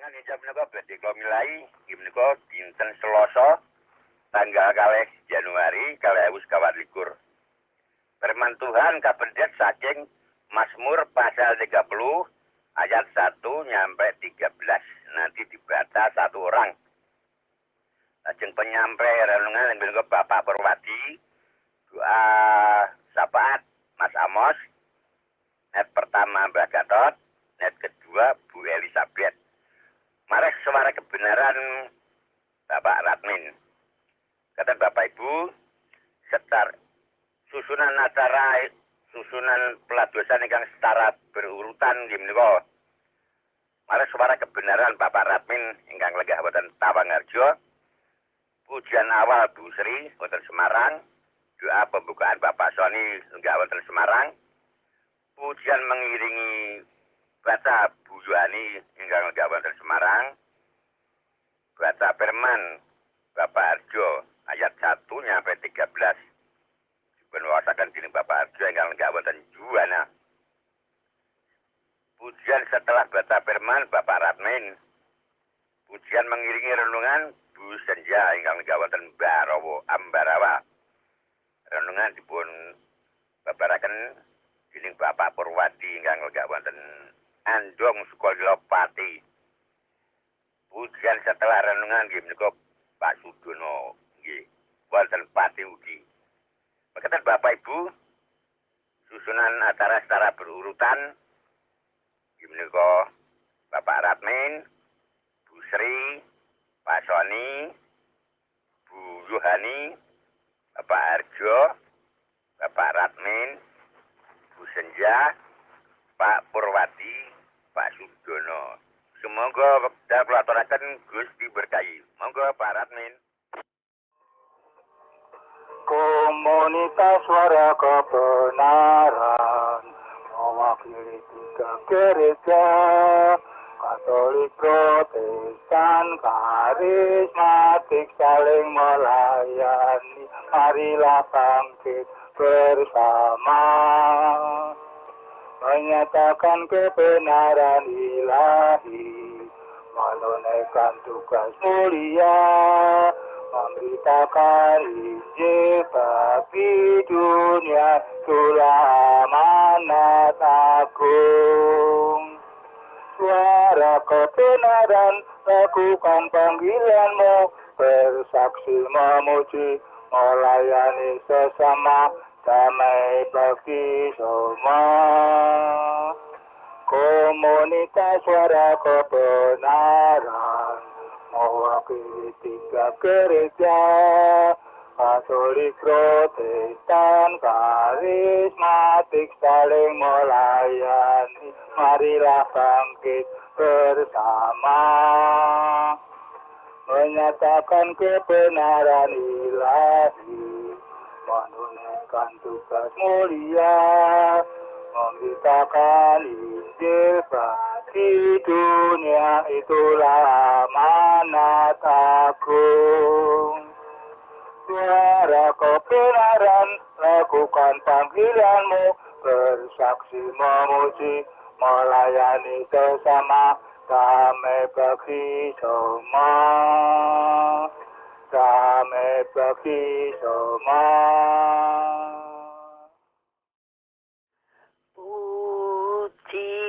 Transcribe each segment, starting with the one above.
Jam menika badhe kula milai inggih menika dinten Selasa tanggal 2 Januari 2024. Firman Tuhan kapendet saking Mazmur pasal 30 ayat 1 nyampe 13. Nanti dibaca satu orang. Lajeng penyampai renungan inggih menika Bapak Purwadi, doa syafaat Mas Amos, net pertama Mbak Gatot, net kedua Bu Elizabeth. Mari suara kebenaran Bapak Radmin. Kata Bapak Ibu, secara susunan acara, susunan peladosan yang secara berurutan nggih menika. Mari suara kebenaran Bapak Radmin ingkang lenggah wonten Tawangarjo. Pujian awal Bu Sri wonten Semarang. Doa pembukaan Bapak Soni lenggah wonten Semarang. Pujian mengiringi baca Bu Yohani ingkang lenggah wonten Semarang. Baca firman Bapak Arjo ayat 1 nyampe 13. Dipunwaosaken dening Bapak Arjo ingkang lenggah wonten Juwana. Pujian setelah baca firman Bapak Radmin. Pujian mengiringi renungan Bu Senja ingkang lenggah wonten Barawa Ambarawa. Renungan dipun babaraken dening Bapak Purwadi ingkang lenggah wonten Andong Sukolilo Pati. Pujian setelah renungan nggih menika Pak Sudono nggih wonten Pati ugi. Mekaten Bapak Ibu, susunan acara secara berurutan nggih menika Bapak Radmin, Bu Sri, Pak Soni, Bu Yohani, Bapak Arjo, Bapak Radmin, Bu Senja, Pak Purwadi, Pak Sudono. Semoga wekdal kula aturaken Gusti berkahi. Monggo Pak Radmin. Komunitas Suara Kebenaran mewakili 3 gereja, Katolik, Protestan, karismatik saling melayani. Marilah bangkit bersama, menyatakan kebenaran ilahi, menunaikan tugas mulia, memberitakan Injil bagi dunia. Itulah amanat agung. Suara kebenaran, lakukan panggilanmu, bersaksi memuji, melayani sesama, damai bagi semua. Komunitas Suara Kebenaran mewakili 3 gereja, Katolik, Protestan, karismatik saling melayani. Marilah bangkit bersama, menyatakan kebenaran ilahi, menunaikan tugas mulia, memberitakan Injil bagi dunia. Itulah amanat agung. Suara kebenaran, lakukan panggilanmu, bersaksi memuji, melayani sesama, damai bagi semua, damai bagi semua. Puji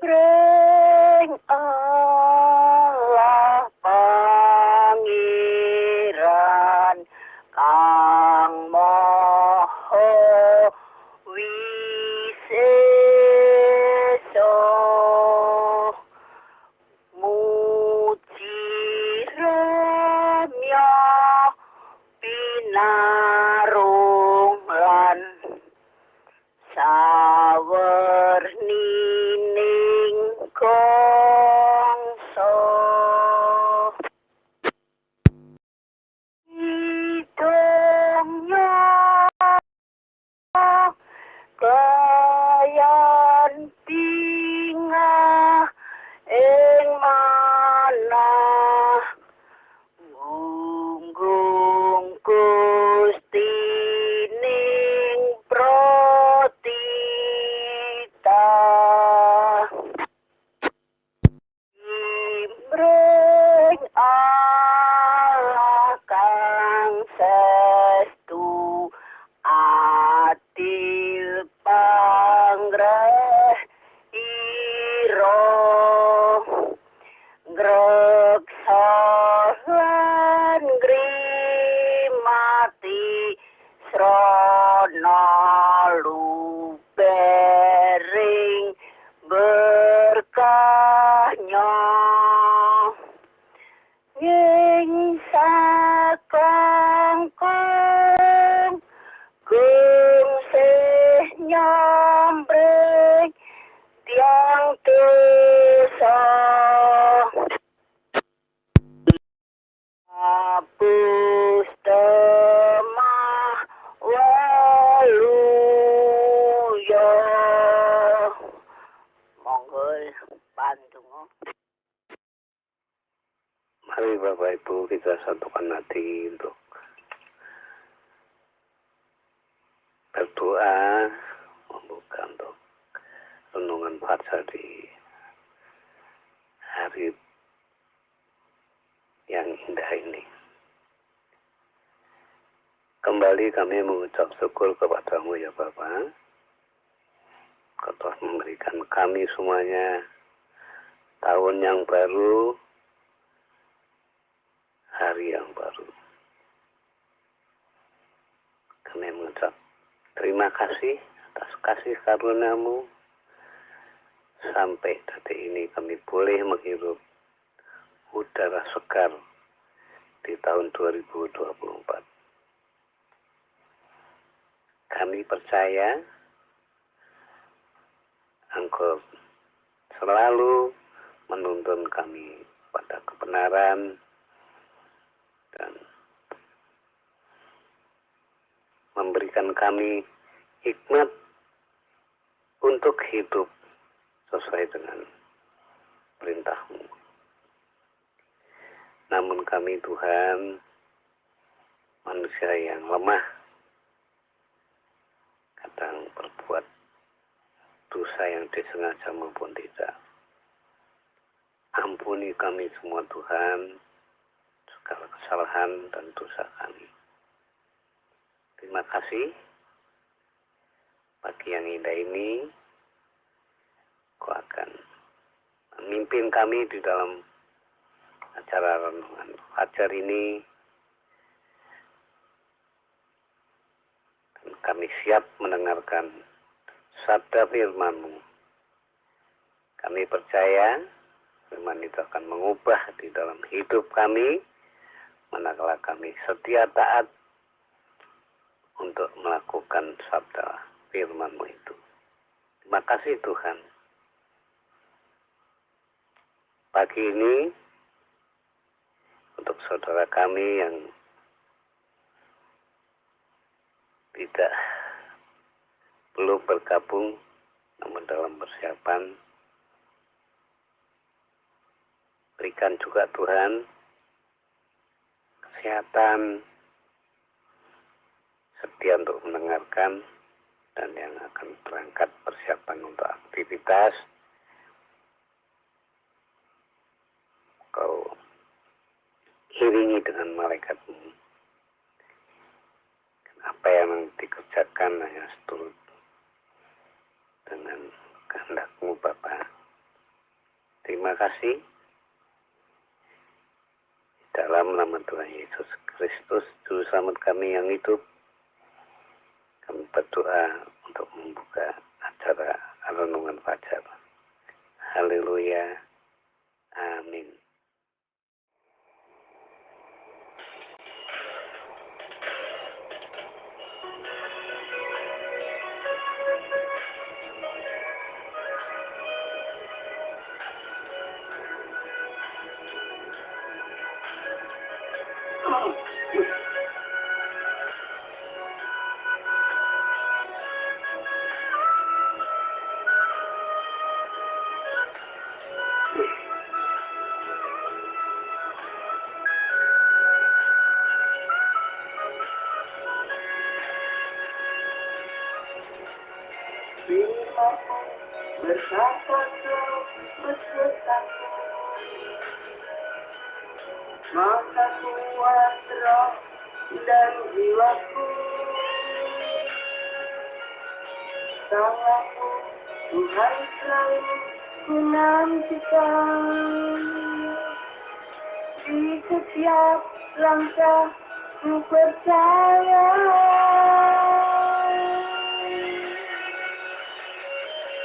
mreng Allah Pangeran Kang Maha Wisesa, muji ramya pinarung Mari Bapak Ibu kita satukan hati untuk berdoa membuka untuk renungan fajar di hari yang indah ini. Kembali kami mengucap syukur kepadamu ya Bapa. Kau telah memberikan kami semuanya tahun yang baru, hari yang baru. Kami mengucap terima kasih atas kasih karunia-Mu. Sampai detik ini kami boleh menghirup udara segar di tahun 2024. Kami percaya Engkau selalu menuntun kami pada kebenaran dan memberikan kami hikmat untuk hidup sesuai dengan perintah-Mu. Namun kami Tuhan, manusia yang lemah, kadang berbuat dosa yang disengaja maupun tidak. Ampuni kami semua Tuhan, segala kesalahan dan dosa kami. Terima kasih pagi yang indah ini. Kau akan memimpin kami di dalam acara renungan fajar ini. Dan kami siap mendengarkan sabda firman-Mu. Kami percaya firman itu akan mengubah di dalam hidup kami, manakala kami setia taat untuk melakukan sabda firman-Mu itu. Terima kasih Tuhan. Pagi ini untuk saudara kami yang belum bergabung namun dalam persiapan, berikan juga Tuhan kesehatan, setia untuk mendengarkan, dan yang akan berangkat persiapan untuk aktivitas, Kau iringi dengan malaikat-Mu. Apa yang dikerjakan hanya seturut dengan kehendak-Mu Bapa. Terima kasih. Dalam nama Tuhan Yesus Kristus, Juru Selamat kami yang hidup, kami berdoa untuk membuka acara renungan fajar. Haleluya. Amin. Firman-Mu berkata terus bersetaku, maka kuat roh dan jiwaku. Salahmu Tuhan selalu ku nantikan, di setiap langkah ku percaya.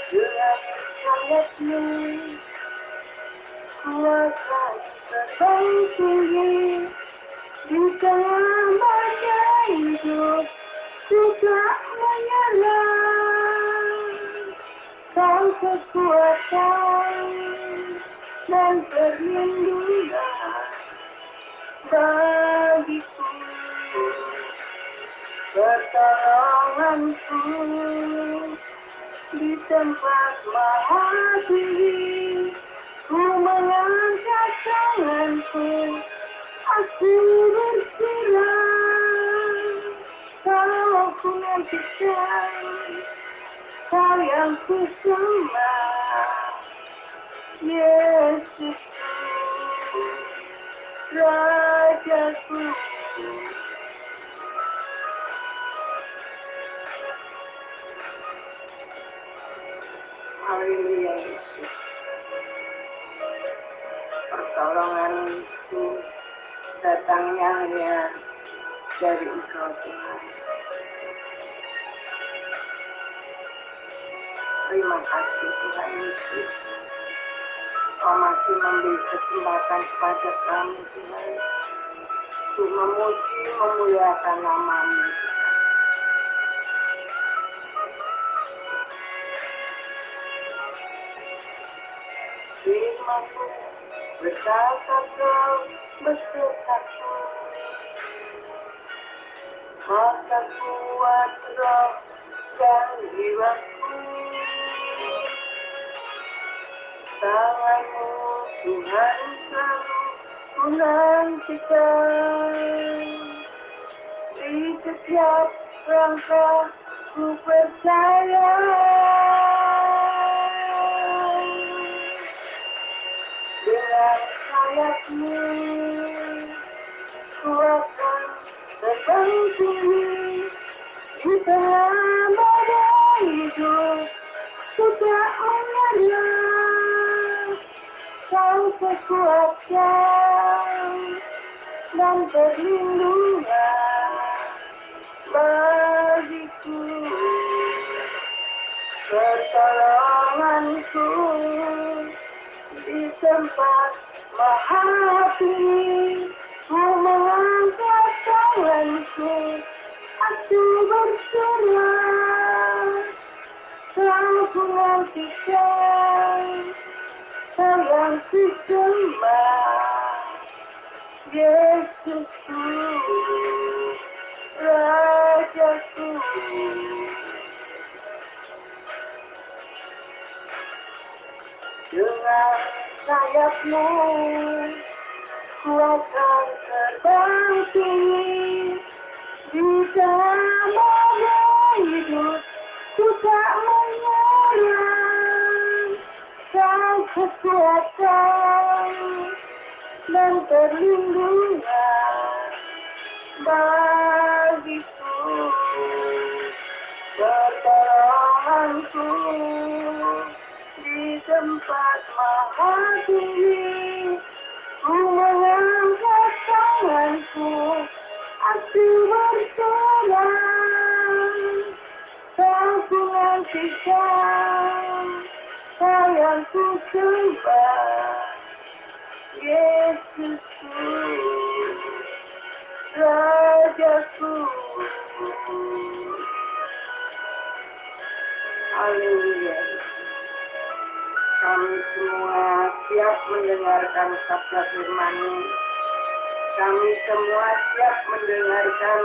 Dengan ayat-Mu kuasa terbang tinggi, di tengah badai hidup tidak menyerah. Kau kekuatan dan perlindungan bagiku, pertolonganku di tempat maha tinggi. Ku mengangkat tanganku yang ku sembah, Yesus Rajaku. Haleluya Yesus. Pertolonganku datangnya hanya dari Engkau Tuhan. Terima kasih Tuhan Yesus. Kau masih memberi kesempatan kepada kami Tuhan untuk memuji memuliakan nama-Mu Tuhan. Firman-Mu berkata Kau besertaku, maka kuat roh dan jiwaku. Tangan-Mu Tuhan selalu ku nantikan, di setiap langkah ku percaya. Dengan sayap-Mu ku akan terbang tinggi di tengah badai hidup. Ku tak menyerah, Kau kekuatan dan perlindungan bagiku. Pertolonganku di tempat maha tinggi, ku mengangkat tanganku, aku berserah. Kau ku nantikan, Kau yang ku sembah, Yesusku, Rajaku. Dengan sayap-Mu ku akan terbang tinggi di tengah badai hidup. Ku tak menyerah, Kau kekuatan dan perlindungan bagiku. Pertolonganku di tempat maha tinggi, ku mengangkat tanganku, aku berserah. Kau ku nantikan, Kau yang ku sembah, Yesusku, Rajaku. Haleluya. Kami semua siap mendengarkan sabda firman-Mu. Kami semua siap mendengarkan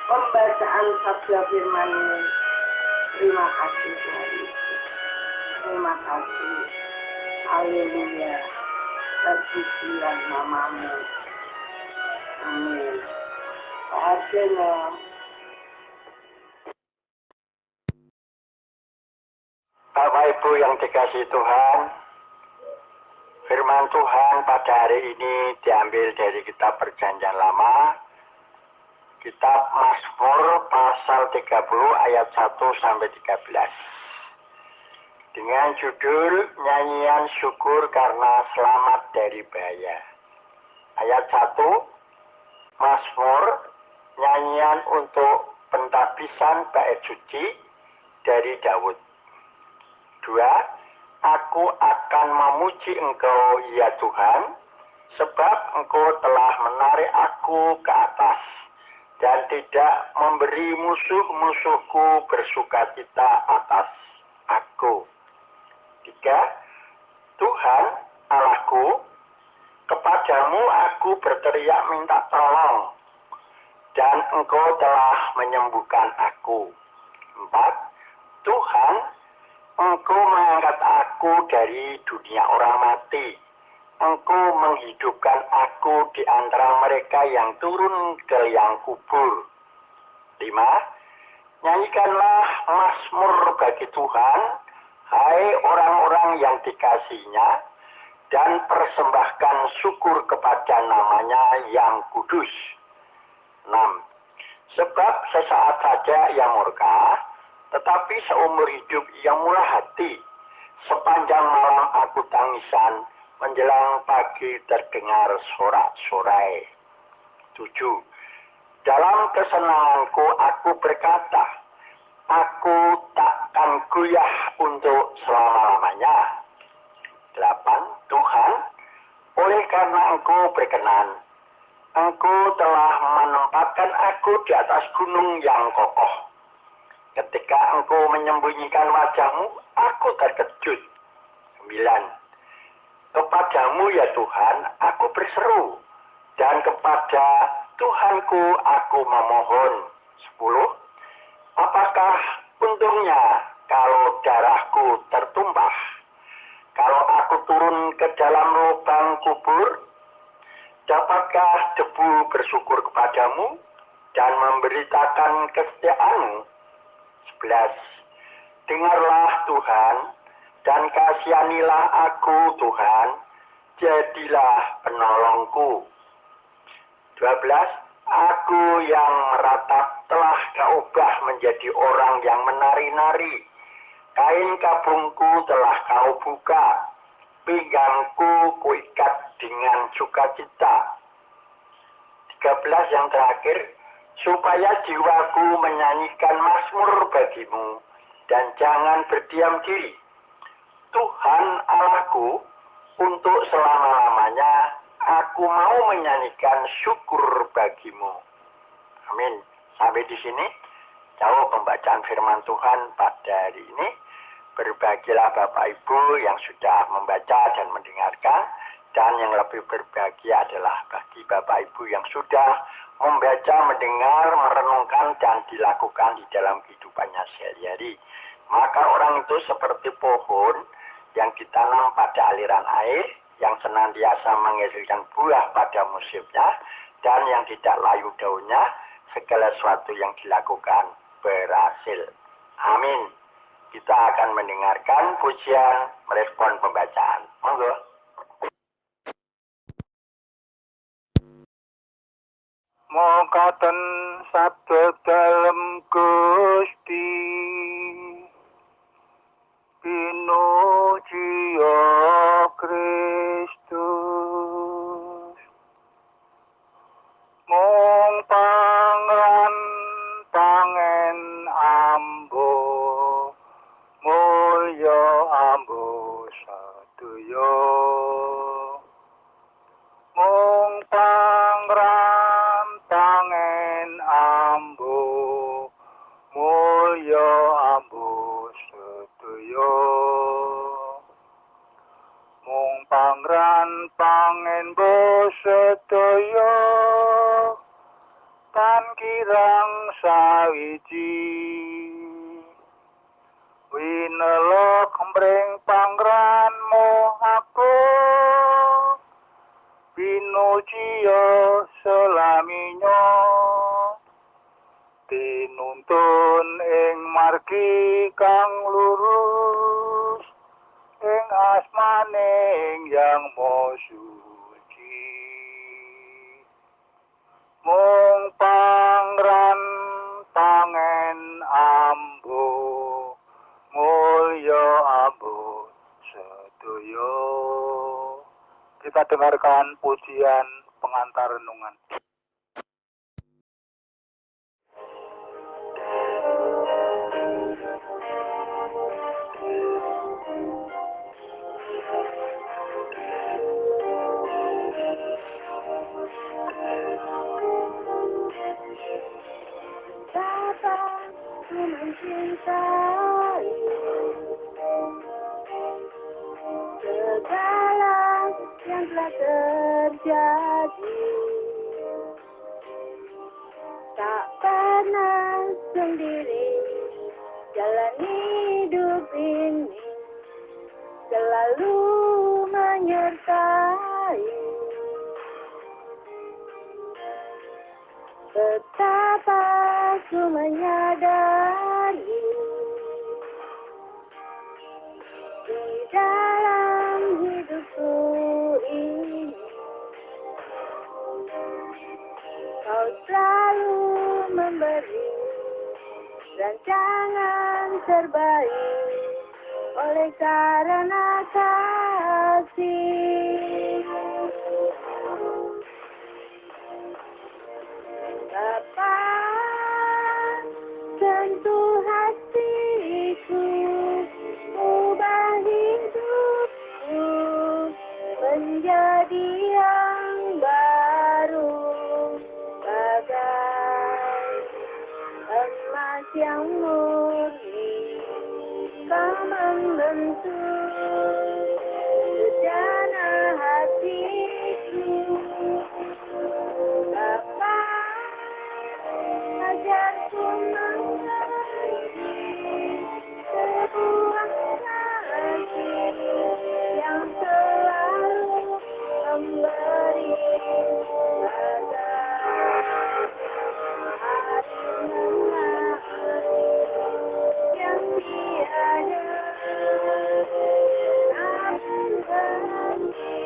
pembacaan sabda firman-Mu. Terima kasih Tuhan Yesus. Terima kasih. Haleluya. Terpujilah nama-Mu. Amin. Akhirnya. Bapak Ibu yang dikasihi Tuhan, firman Tuhan pada hari ini diambil dari kitab Perjanjian Lama, kitab Mazmur pasal 30 ayat 1 sampai 13. Dengan judul Nyanyian Syukur Karena Selamat dari Bahaya. Ayat 1, Mazmur, nyanyian untuk pentabisan bait suci dari Daud. 2, Aku akan memuji Engkau ya Tuhan, sebab Engkau telah menarik aku ke atas dan tidak memberi musuh-musuhku bersukacita atas aku. 3, Tuhan Allahku, kepadamu aku berteriak minta tolong, dan Engkau telah menyembuhkan aku. 4, Tuhan, Engkau mengangkat aku dari dunia orang mati. Engkau menghidupkan aku di antara mereka yang turun ke liang kubur. 5, nyanyikanlah mazmur bagi Tuhan, Hai orang-orang yang dikasihinya, dan persembahkan syukur kepada namanya yang kudus. 6. Sebab sesaat saja ia murka, tetapi seumur hidup ia murah hati. Sepanjang malam aku tangisan, menjelang pagi terdengar sorak-sorai. 7. Dalam kesenanganku aku berkata, aku takkan goyah untuk selama-lamanya. 8. Tuhan, oleh karena Engkau berkenan, Engkau telah menempatkan aku di atas gunung yang kokoh. Ketika Engkau menyembunyikan wajah-Mu, aku terkejut. 9. Kepadamu ya Tuhan, aku berseru, dan kepada Tuhanku aku memohon. 10. Apakah untungnya kalau darahku tertumpah? Kalau aku turun ke dalam lubang kubur, dapatkah debu bersyukur kepadamu dan memberitakan kesetiaan-Mu? 11. Dengarlah Tuhan, dan kasihanilah aku Tuhan, jadilah penolongku. 12. Aku yang meratap telah Kau ubah menjadi orang yang menari-nari. Kain kabungku telah Kau buka, pinggangku kuikat dengan sukacita. 13 yang terakhir, supaya jiwaku menyanyikan mazmur bagimu, dan jangan berdiam diri. Tuhan Allahku, untuk selama-lamanya aku mau menyanyikan syukur bagimu. Amin. Sampai di sini jauh pembacaan firman Tuhan pada hari ini. Berbahagialah Bapak Ibu yang sudah membaca dan mendengarkan, dan yang lebih berbahagia adalah bagi Bapak Ibu yang sudah membaca, mendengar, merenungkan, dan dilakukan di dalam kehidupannya sehari-hari. Maka orang itu seperti pohon yang ditanam pada aliran air, yang senantiasa menghasilkan buah pada musimnya, dan yang tidak layu daunnya, segala sesuatu yang dilakukan berhasil. Amin. Kita akan mendengarkan pujian merespon pembacaan. Monggo. Mongkaten sabda dalem Gusti, pinuji Kristus. Mung pangan pangen ambo, mulya ambo sadaya. Mung pangran pangen ambo, mulya ambo sedaya. Mung pangran pangen bo sedaya, tan kirang sawiji. Winela kembreng pangranmu aku, pinujiya selaminyo. Tinuntun ing margi kang lurus, ing asmaning yang mo suci. Mung pangran pangen ambo, mulya ambo sedaya. Kita dengarkan pujian pengantar renungan. Ku mencintai segala yang telah terjadi, tak pernah sendiri jalani hidup ini, selalu menyertai. Betapa ku menyadari memberi rancangan terbaik oleh karena kasih. Bapa, sentuh hatiku, ubah hidupku menjadi yang baru, bagai emas yang murni. Kau membentuk bejana hatiku. Bapa, ajarku mengerti sebuah kasih yang selalu memberi bagai hari mengakhiri yang tiada berhenti.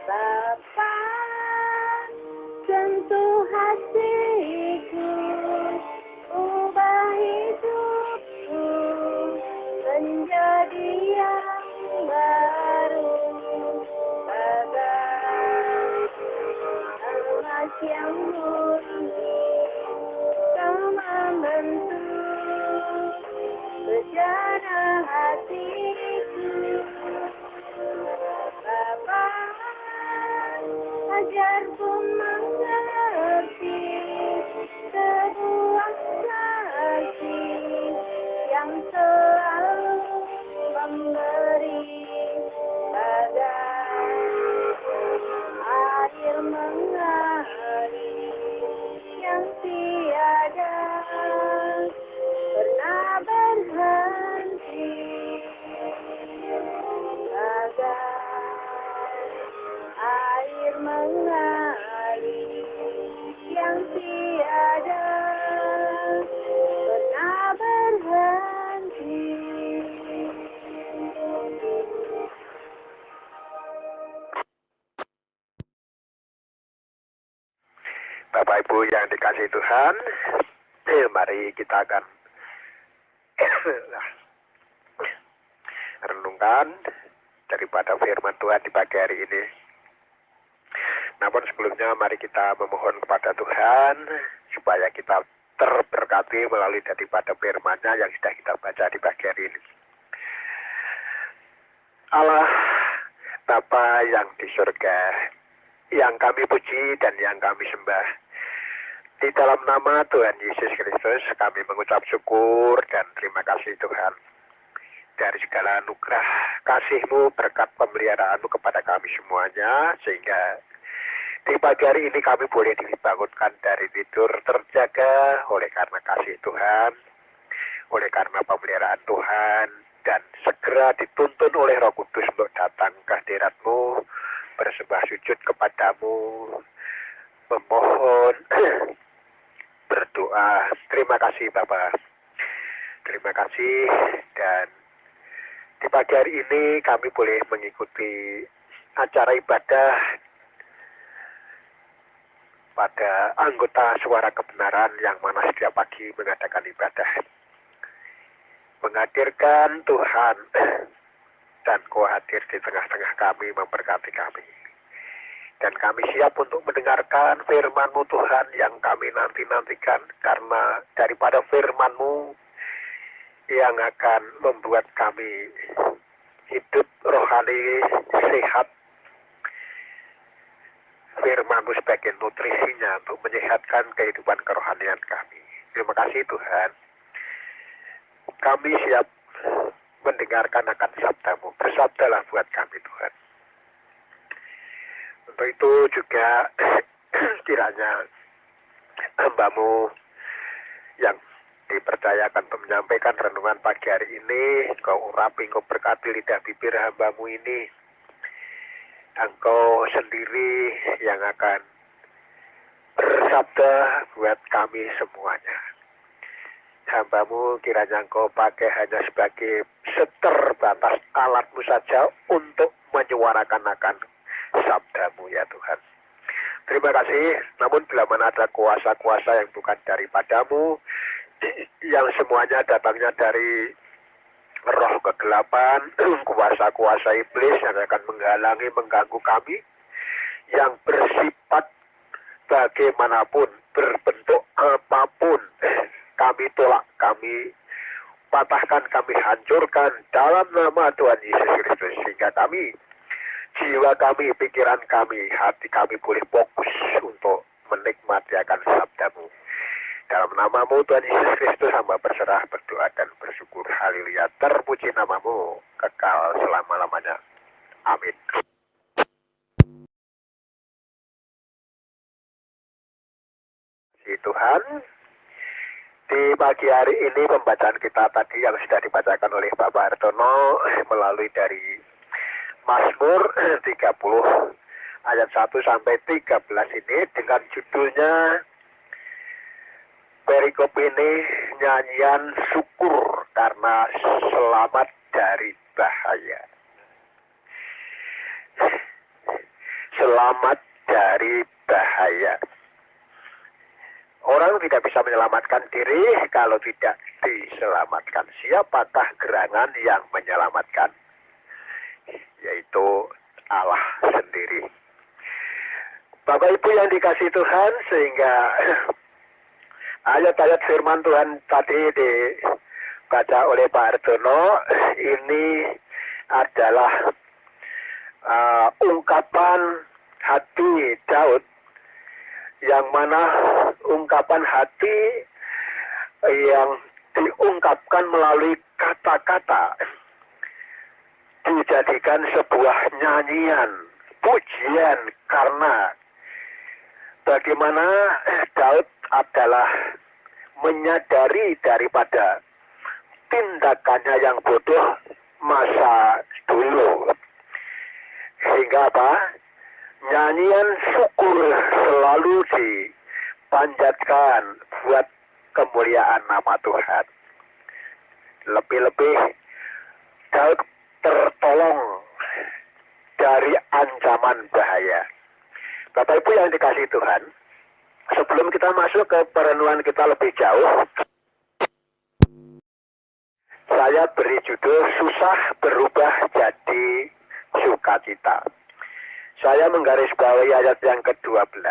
Bapa, sentuh hatiku, ubah hidupku menjadi yang baru, bagai emas yang murni. Kau membentuk bejana hatiku. Bapa, ajarku mengerti sebuah kasih yang selalu memberi bagai air mengalir yang tiada pernah berhenti, bagai air mengalir yang tiada pernah berhenti. Bapak Ibu yang dikasihi Tuhan, mari kita akan renungkan daripada firman Tuhan di pagi hari ini. Namun sebelumnya mari kita memohon kepada Tuhan supaya kita terberkati melalui daripada firman-Nya yang sudah kita baca di pagi hari ini. Allah Bapa yang di surga, yang kami puji dan yang kami sembah, di dalam nama Tuhan Yesus Kristus kami mengucap syukur dan terima kasih Tuhan dari segala anugerah kasih-Mu, berkat pemeliharaanmu kepada kami semuanya, sehingga di pagi hari ini kami boleh dibangunkan dari tidur terjaga oleh karena kasih Tuhan, oleh karena pemeliharaan Tuhan, dan segera dituntun oleh Roh Kudus untuk datang ke hadirat-Mu, bersembah sujud kepadamu, memohon, berdoa. Terima kasih Bapa, terima kasih. Dan di pagi hari ini kami boleh mengikuti acara ibadah pada anggota Suara Kebenaran yang mana setiap pagi mengadakan ibadah, menghadirkan Tuhan, dan Kau hadir di tengah-tengah kami, memberkati kami. Dan kami siap untuk mendengarkan firman-Mu Tuhan yang kami nanti-nantikan, karena daripada firman-Mu yang akan membuat kami hidup rohani sehat. firman-Mu sebagai nutrisinya untuk menyehatkan kehidupan kerohanian kami. Terima kasih Tuhan. Kami siap mendengarkan akan sabda-Mu. Bersabdalah buat kami Tuhan. Untuk itu juga kiranya hamba-Mu yang dipercayakan untuk menyampaikan renungan pagi hari ini, Engkau urapi, Engkau berkati lidah bibir hamba-Mu ini. Engkau sendiri yang akan bersabda buat kami semuanya. Hamba-Mu kiranya Engkau pakai hanya sebagai seterbatas alat-Mu saja untuk menyuarakan akan sabda-Mu ya Tuhan. Terima kasih, namun bila mana ada kuasa-kuasa yang bukan daripada-Mu, yang semuanya datangnya dari roh kegelapan, kuasa-kuasa iblis yang akan menghalangi, mengganggu kami, yang bersifat bagaimanapun, berbentuk apapun, kami tolak, kami patahkan, kami hancurkan dalam nama Tuhan Yesus Kristus, sehingga kami, jiwa kami, pikiran kami, hati kami boleh fokus untuk menikmati akan sabda-Mu. Dalam nama-Mu Tuhan Yesus Kristus hamba berserah, berdoa dan bersyukur. Haleluya. Terpuji nama-Mu kekal selama-lamanya. Amin. Tuhan, di pagi hari ini pembacaan kita tadi yang sudah dibacakan oleh Bapak Hartono melalui dari Mazmur 30 ayat 1 sampai 13 ini dengan judulnya perikop ini nyanyian syukur karena selamat dari bahaya. Selamat dari bahaya. Orang tidak bisa menyelamatkan diri kalau tidak diselamatkan. Siapakah gerangan yang menyelamatkan? Yaitu Allah sendiri. Bapak Ibu yang dikasihi Tuhan, sehingga ayat-ayat firman Tuhan tadi dibaca oleh Pak Hartono ini adalah ungkapan hati Daud, yang mana ungkapan hati yang diungkapkan melalui kata-kata dijadikan sebuah nyanyian, pujian, karena bagaimana Daud adalah menyadari daripada tindakannya yang bodoh masa dulu. Sehingga apa? Nyanyian syukur selalu dipanjatkan buat kemuliaan nama Tuhan. Lebih-lebih Daud tertolong dari ancaman bahaya. Bapak Ibu yang dikasihi Tuhan, sebelum kita masuk ke perenungan kita lebih jauh, saya beri judul susah berubah jadi sukacita. Saya menggarisbawahi ayat yang ke-12.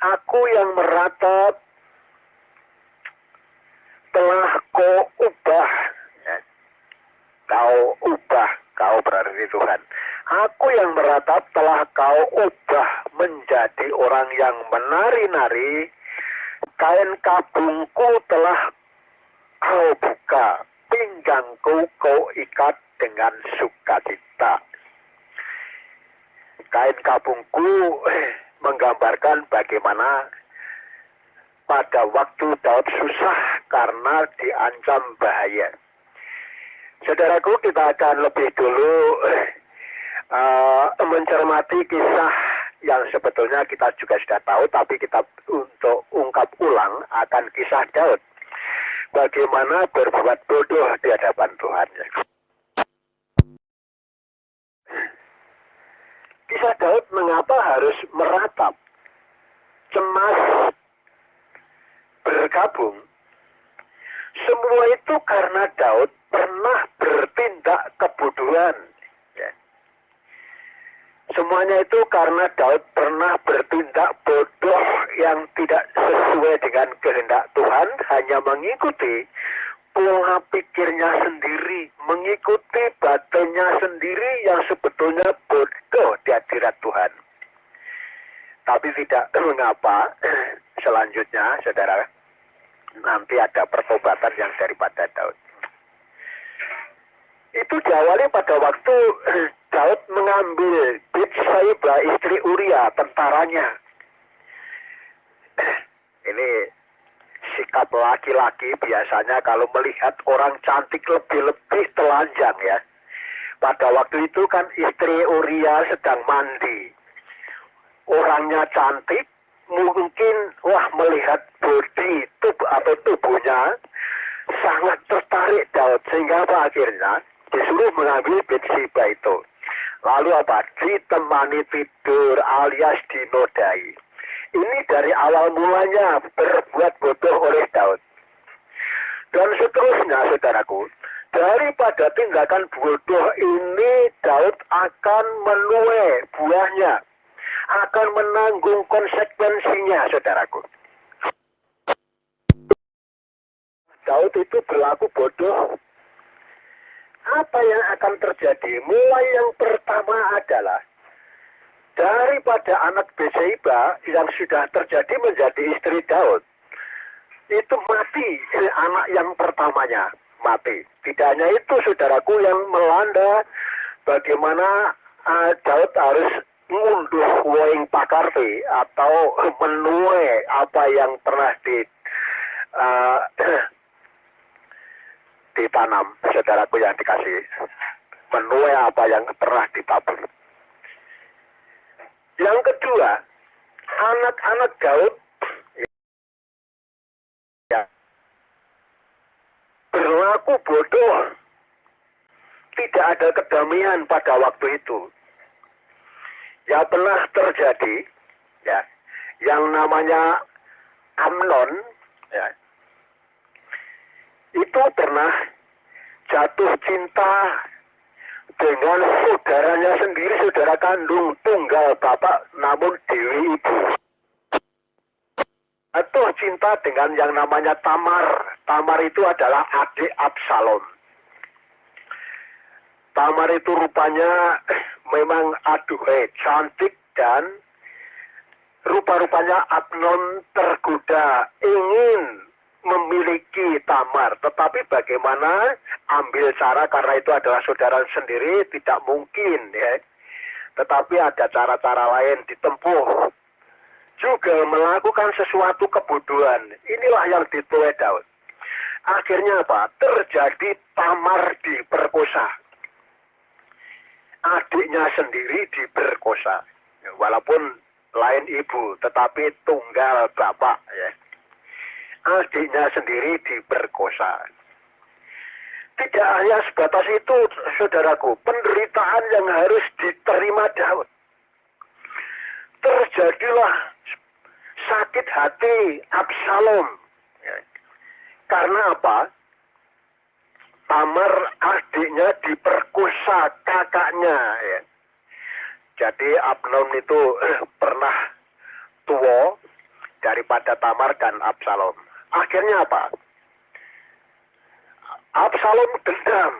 Aku yang meratap telah kau ubah. Kau ubah, kau berarti Tuhan. Aku yang meratap telah kau ubah menjadi orang yang menari-nari. Kain kabungku telah kau buka. Pinggangku kau ikat dengan sukacita. Kain kabungku menggambarkan bagaimana pada waktu Daud susah karena diancam bahaya. Saudaraku, kita akan lebih dulu mencermati kisah yang sebetulnya kita juga sudah tahu, tapi kita untuk ungkap ulang akan kisah Daud. Bagaimana berbuat bodoh di hadapan Tuhan. Kisah Daud mengapa harus meratap, cemas, bergabung. Semua itu karena Daud pernah bertindak kebodohan. Ya. Semuanya itu karena Daud pernah bertindak bodoh yang tidak sesuai dengan kehendak Tuhan, hanya mengikuti pola pikirnya sendiri, mengikuti batinnya sendiri yang sebetulnya bodoh di hadirat Tuhan. Tapi tidak mengapa, selanjutnya saudara, nanti ada pertobatan yang daripada Daud. Itu diawali pada waktu Daud mengambil Bathsheba istri Uria, tentaranya. Ini sikap laki-laki biasanya kalau melihat orang cantik lebih-lebih telanjang ya. Pada waktu itu kan istri Uria sedang mandi. Orangnya cantik, mungkin melihat body atau tubuhnya sangat tertarik Daud, sehingga akhirnya disuruh mengambil Bathsheba itu. Lalu ditemani tidur alias dinodai. Ini dari awal mulanya berbuat bodoh oleh Daud. Dan seterusnya saudaraku, daripada tindakan bodoh ini Daud akan menuai buahnya, akan menanggung konsekuensinya saudaraku. Daud itu berlaku bodoh. Apa yang akan terjadi? Mulai yang pertama adalah daripada anak Bathsheba yang sudah terjadi menjadi istri Daud, itu mati anak yang pertamanya, mati. Tidak hanya itu saudaraku, yang melanda bagaimana Daud harus ngunduh woing pakarti atau menuai apa yang pernah ditanam, saudaraku yang dikasih, menuai apa yang pernah ditabur. Yang kedua, anak-anak Daud ya, berlaku bodoh. Tidak ada kedamaian pada waktu itu. Ya pernah terjadi, ya, yang namanya Amnon, ya, itu pernah jatuh cinta dengan saudaranya sendiri, saudara kandung tunggal bapak namun dewi ibu. Jatuh cinta dengan yang namanya Tamar. Tamar itu adalah adik Absalom. Tamar itu rupanya memang aduhai cantik, dan rupa-rupanya Amnon tergoda ingin memiliki Tamar, tetapi bagaimana ambil cara, karena itu adalah saudara sendiri, tidak mungkin ya. Tetapi ada cara-cara lain ditempuh, juga melakukan sesuatu kebodohan. Inilah yang dituai Daud. Akhirnya apa? Terjadi Tamar diperkosa. Adiknya sendiri diperkosa, walaupun lain ibu, tetapi tunggal bapak ya. Adiknya sendiri diperkosa. Tidak hanya sebatas itu, saudaraku, penderitaan yang harus diterima Daud. Terjadilah sakit hati Absalom. Ya. Karena apa? Tamar adiknya diperkosa kakaknya. Ya. Jadi Amnon itu pernah tua daripada Tamar dan Absalom. Akhirnya apa? Absalom dendam,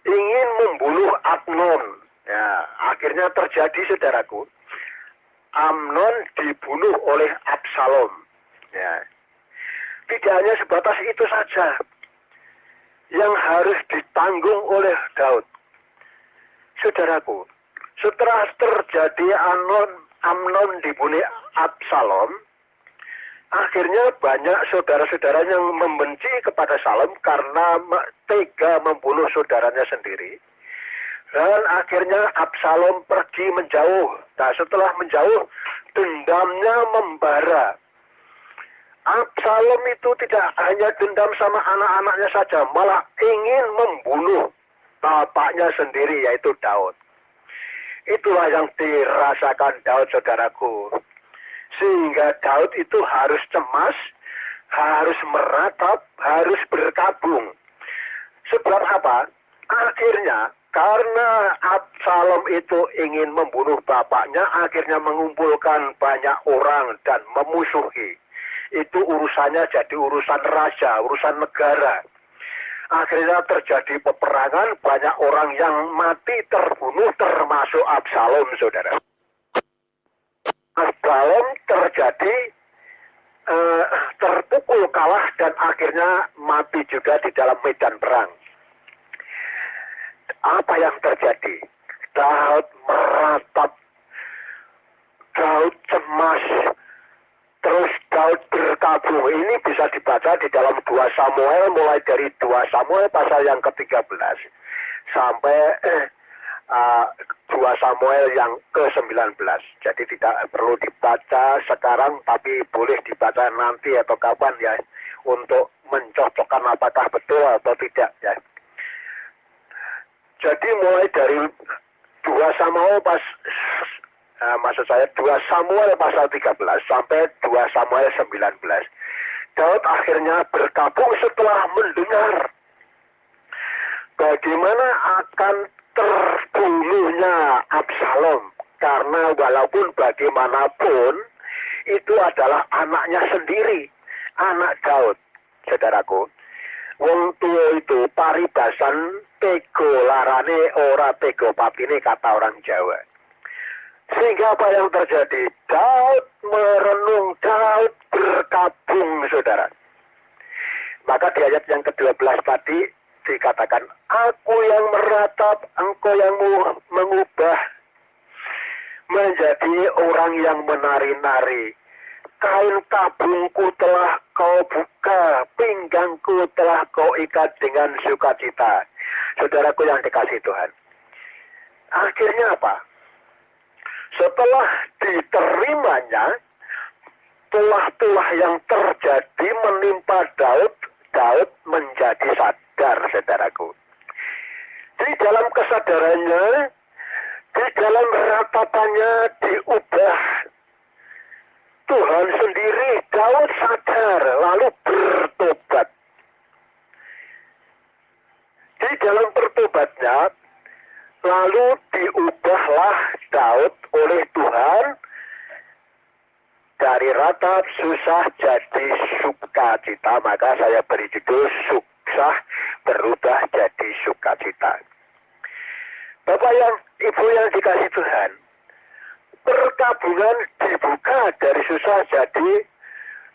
ingin membunuh Amnon. Ya, akhirnya terjadi, saudaraku, Amnon dibunuh oleh Absalom. Ya. Tidak hanya sebatas itu saja yang harus ditanggung oleh Daud. Saudaraku, setelah terjadi Amnon dibunuh Absalom, akhirnya banyak saudara-saudara yang membenci kepada Absalom karena tega membunuh saudaranya sendiri. Dan akhirnya Absalom pergi menjauh. Nah, setelah menjauh, dendamnya membara. Absalom itu tidak hanya dendam sama anak-anaknya saja, malah ingin membunuh bapaknya sendiri, yaitu Daud. Itulah yang dirasakan Daud, saudaraku. Sehingga Daud itu harus cemas, harus meratap, harus berkabung. Sebab apa? Akhirnya, karena Absalom itu ingin membunuh bapaknya, akhirnya mengumpulkan banyak orang dan memusuhi. Itu urusannya jadi urusan raja, urusan negara. Akhirnya terjadi peperangan, banyak orang yang mati terbunuh, termasuk Absalom, saudara. Absalom terjadi terpukul kalah dan akhirnya mati juga di dalam medan perang. Apa yang terjadi? Daud meratap, Daud cemas, terus Daud berkabung. Ini bisa dibaca di dalam 2 Samuel, mulai dari 2 Samuel pasal yang ke-13 sampai 2 Samuel yang ke-19. Jadi tidak perlu dibaca sekarang, tapi boleh dibaca nanti atau kapan ya, untuk mencocokkan apakah betul atau tidak ya. Jadi mulai dari 2 Samuel maksud saya 2 Samuel pasal 13 sampai 2 Samuel 19. Daud akhirnya berkabung setelah mendengar bagaimana akan terbunuhnya Absalom, karena walaupun bagaimanapun itu adalah anaknya sendiri, anak Daud, saudaraku. Wong tua itu paribasan tego larane ora tego patine, kata orang Jawa. Sehingga apa yang terjadi? Daud merenung, Daud berkabung, saudara. Maka di ayat yang ke-12 tadi dikatakan, aku yang meratap, engkau yang mengubah menjadi orang yang menari-nari. Kain tabungku telah kau buka, pinggangku telah kau ikat dengan sukacita. Saudaraku yang dikasihi Tuhan. Akhirnya apa? Setelah diterimanya, tulah-tulah yang terjadi menimpa Daud, Daud menjadi sadar, saudaraku. Di dalam kesadarannya, di dalam ratapannya diubah. Tuhan sendiri, Daud sadar, lalu bertobat. Di dalam bertobatnya, lalu diubahlah Daud oleh Tuhan dari ratap susah jadi sukacita. Maka saya beri judul susah berubah jadi sukacita. Bapak yang Ibu yang dikasih Tuhan, perkabungan dibuka dari susah jadi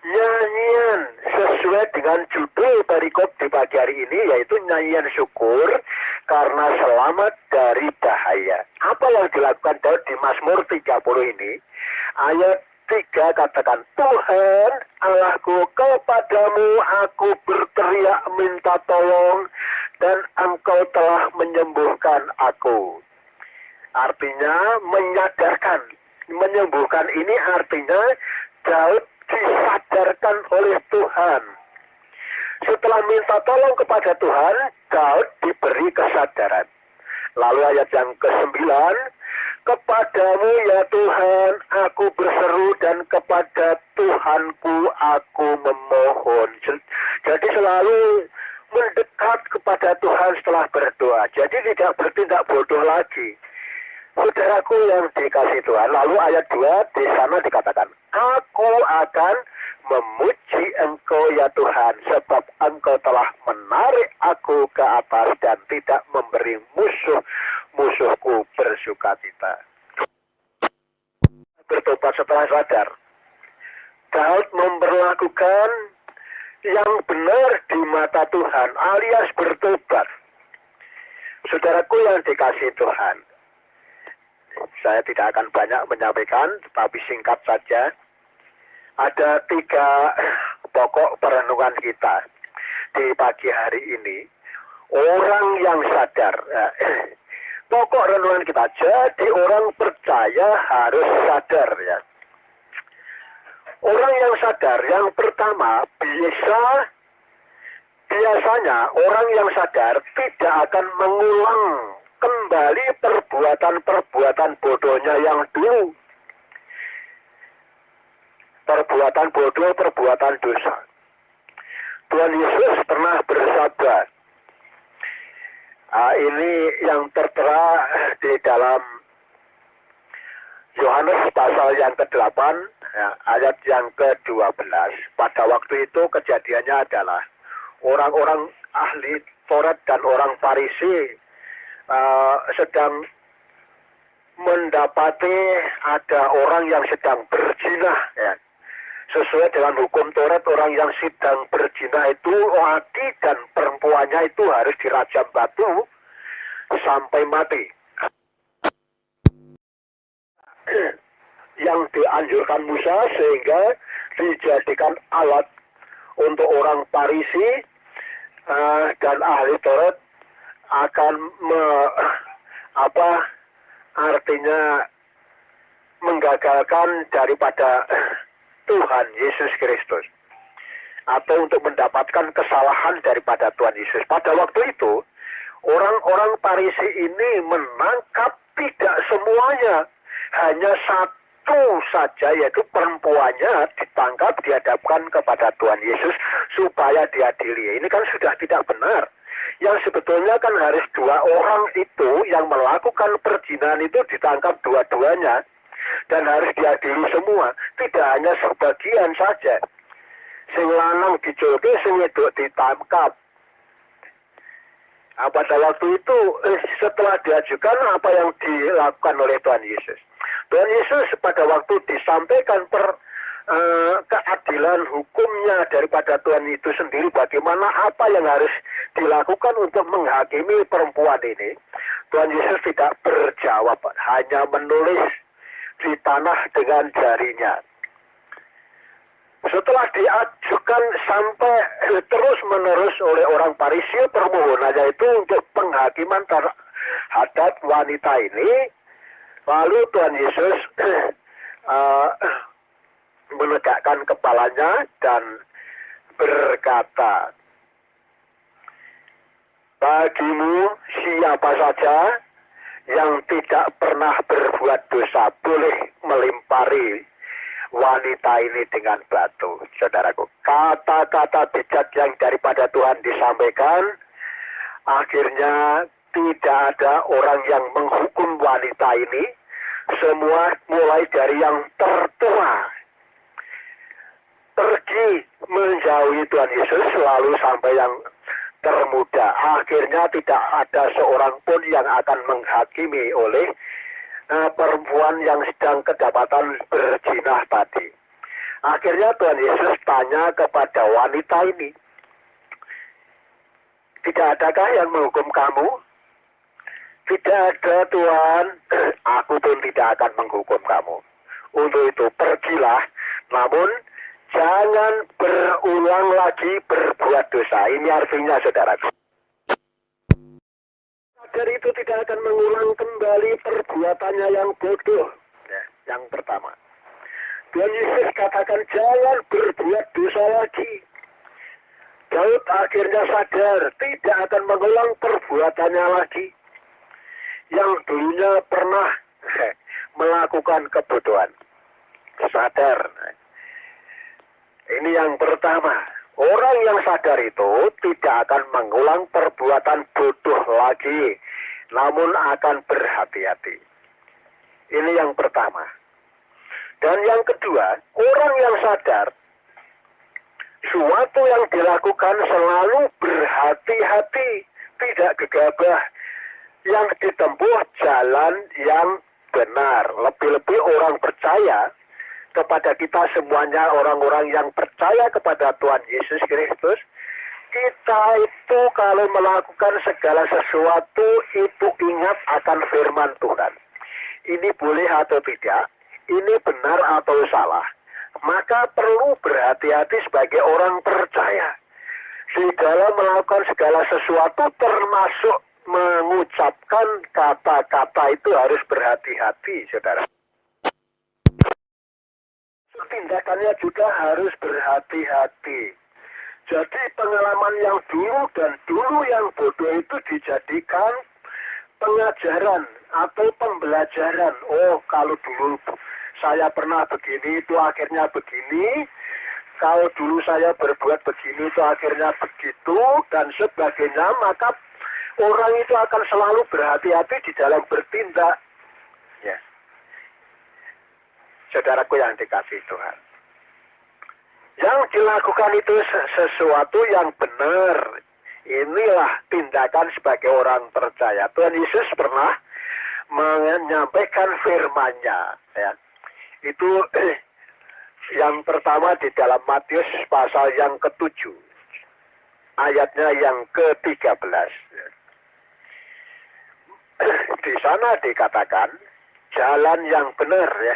nyanyian sesuai dengan judul perikop di pagi hari ini, yaitu nyanyian syukur karena selamat dari bahaya. Apa yang dilakukan Daud di Mazmur 30 ini? Ayat 3 katakan, Tuhan Allahku, kepadamu aku berteriak minta tolong dan engkau telah menyembuhkan aku. Artinya menyadarkan. Menyembuhkan ini artinya Daud disadarkan oleh Tuhan. Setelah minta tolong kepada Tuhan, Daud diberi kesadaran. Lalu ayat yang ke-9, kepadamu ya Tuhan aku berseru dan kepada Tuhanku aku memohon. Jadi selalu mendekat kepada Tuhan setelah berdoa. Jadi tidak bertindak bodoh lagi. Saudaraku yang dikasih Tuhan, lalu ayat 2 di sana dikatakan, aku akan memuji engkau ya Tuhan, sebab engkau telah menarik aku ke atas dan tidak memberi musuhku bersukacita. Bertobat setelah sadar, Daud memperlakukan yang benar di mata Tuhan, alias bertobat. Saudaraku yang dikasih Tuhan, saya tidak akan banyak menyampaikan, tetapi singkat saja. Ada 3 pokok perenungan kita di pagi hari ini. Orang yang sadar. Pokok renungan kita, jadi orang percaya harus sadar ya. Orang yang sadar, yang pertama, biasanya orang yang sadar tidak akan mengulang kembali perbuatan-perbuatan bodohnya yang dulu. Perbuatan bodoh, perbuatan dosa. Tuhan Yesus pernah bersabda, ini yang tertera di dalam Yohanes pasal yang ke-8, ya, ayat yang ke-12. Pada waktu itu kejadiannya adalah orang-orang ahli Taurat dan orang Farisi sedang mendapati ada orang yang sedang berzina, ya. Sesuai dengan hukum Taurat, orang yang sedang berzina itu laki dan perempuannya itu harus dirajam batu sampai mati. Yang dianjurkan Musa sehingga dijadikan alat untuk orang Farisi dan ahli Taurat akan artinya menggagalkan daripada Tuhan Yesus Kristus, atau untuk mendapatkan kesalahan daripada Tuhan Yesus. Pada waktu itu orang-orang Farisi ini menangkap tidak semuanya, hanya satu saja, yaitu perempuannya ditangkap, dihadapkan kepada Tuhan Yesus supaya diadili. Ini kan sudah tidak benar. Yang sebetulnya kan harus dua orang itu yang melakukan perzinahan itu ditangkap dua-duanya dan harus diadili semua, tidak hanya sebagian saja. Sing lanang diculke, sing wedok ditangkap. Pada waktu itu setelah diajukan apa yang dilakukan oleh Tuhan Yesus. Tuhan Yesus pada waktu disampaikan keadilan hukumnya daripada Tuhan itu sendiri, bagaimana apa yang harus dilakukan untuk menghakimi perempuan ini, Tuhan Yesus tidak berjawab, hanya menulis di tanah dengan jarinya. Setelah diajukan sampai terus menerus oleh orang Farisi, permohonannya itu untuk penghakiman terhadap wanita ini, lalu Tuhan Yesus menegakkan kepalanya dan berkata, bagimu siapa saja yang tidak pernah berbuat dosa boleh melempari wanita ini dengan batu. Saudaraku, kata-kata bijak yang daripada Tuhan disampaikan, akhirnya tidak ada orang yang menghukum wanita ini. Semua mulai dari yang tertua pergi menjauhi Tuhan Yesus, lalu sampai yang termuda. Akhirnya tidak ada seorang pun yang akan menghakimi oleh perempuan yang sedang kedapatan berzina tadi. Akhirnya Tuhan Yesus tanya kepada wanita ini, tidak adakah yang menghukum kamu? Tidak ada, Tuhan. Aku pun tidak akan menghukum kamu. Untuk itu pergilah, namun jangan berulang lagi berbuat dosa. Ini artinya, saudara. Dari itu tidak akan mengulang kembali perbuatannya yang bodoh. Ya, yang pertama. Tuhan Yesus katakan jangan berbuat dosa lagi. Daud akhirnya sadar tidak akan mengulang perbuatannya lagi. Yang dulunya pernah melakukan kebodohan. Sadar. Ini yang pertama. Orang yang sadar itu tidak akan mengulang perbuatan bodoh lagi, namun akan berhati-hati. Ini yang pertama. Dan yang kedua, orang yang sadar suatu yang dilakukan selalu berhati-hati, tidak gegabah, yang ditempuh jalan yang benar. Lebih-lebih orang percaya kepada kita semuanya, orang-orang yang percaya kepada Tuhan Yesus Kristus, kita itu kalau melakukan segala sesuatu itu ingat akan firman Tuhan. Ini boleh atau tidak, ini benar atau salah. Maka perlu berhati-hati sebagai orang percaya. Di dalam melakukan segala sesuatu termasuk mengucapkan kata-kata itu harus berhati-hati, saudara. Tindakannya juga harus berhati-hati. Jadi pengalaman yang dulu dan dulu yang bodoh itu dijadikan pengajaran atau pembelajaran. Oh, kalau dulu saya pernah begini, itu akhirnya begini. Kalau dulu saya berbuat begini, itu akhirnya begitu, dan sebagainya. Maka orang itu akan selalu berhati-hati di dalam bertindak. Ya. Saudaraku yang dikasihi Tuhan. Yang dilakukan itu sesuatu yang benar. Inilah tindakan sebagai orang percaya. Tuhan Yesus pernah menyampaikan firman-Nya, ya. Itu yang pertama di dalam Matius pasal yang ke-7, ayatnya yang ke-13. Di sana dikatakan jalan yang benar, ya.